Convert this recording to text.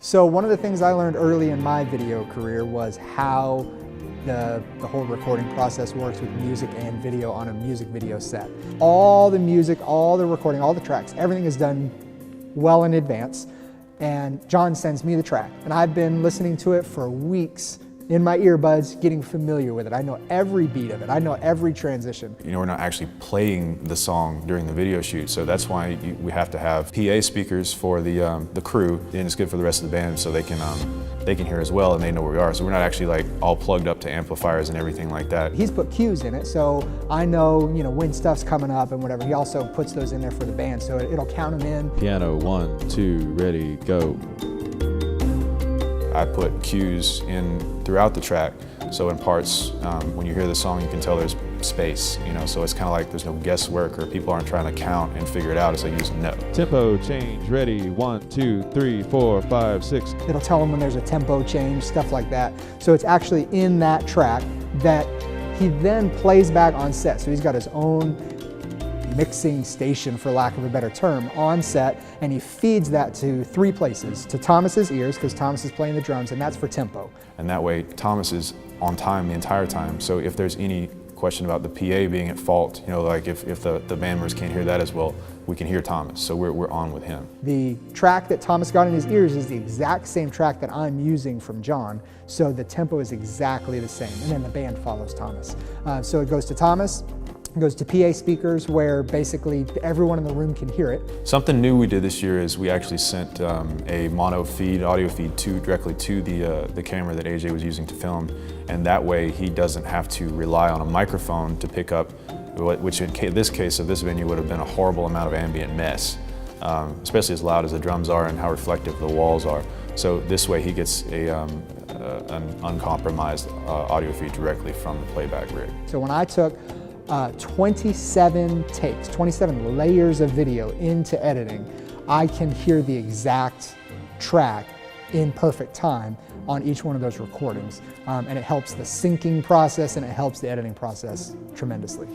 So one of the things I learned early in my video career was how the whole recording process works with music and video on a music video set. All the music, all the recording, all the tracks, everything is done well in advance. And John sends me the track, and I've been listening to it for weeks in my earbuds, getting familiar with it. I know every beat of it. I know every transition. You know, we're not actually playing the song during the video shoot, so that's why we have to have PA speakers for the crew, and it's good for the rest of the band so they can hear as well and they know where we are. So we're not actually like all plugged up to amplifiers and everything like that. He's put cues in it, so I know, when stuff's coming up and whatever. He also puts those in there for the band, so it'll count them in. Piano, 1, 2, ready, go. I put cues in throughout the track, so in parts, when you hear the song, you can tell there's space, so it's kind of like there's no guesswork or people aren't trying to count and figure it out as they use a note. Tempo change, ready, 1, 2, 3, 4, 5, 6. It'll tell him when there's a tempo change, stuff like that. So it's actually in that track that he then plays back on set. So he's got his own mixing station, for lack of a better term, on set, and he feeds that to 3 places. To Thomas's ears, because Thomas is playing the drums, and that's for tempo. And that way, Thomas is on time the entire time. So if there's any question about the PA being at fault, like if the band members can't hear that as well, we can hear Thomas, so we're on with him. The track that Thomas got in his ears is the exact same track that I'm using from John, so the tempo is exactly the same, and then the band follows Thomas. So it goes to Thomas, it goes to PA speakers where basically everyone in the room can hear it. Something new we did this year is we actually sent a mono feed, audio feed directly to the camera that AJ was using to film, and that way he doesn't have to rely on a microphone to pick up, which in this case of this venue would have been a horrible amount of ambient mess, especially as loud as the drums are and how reflective the walls are. So this way he gets an uncompromised audio feed directly from the playback rig. So when I took 27 takes, 27 layers of video into editing, I can hear the exact track in perfect time on each one of those recordings. And it helps the syncing process and it helps the editing process tremendously.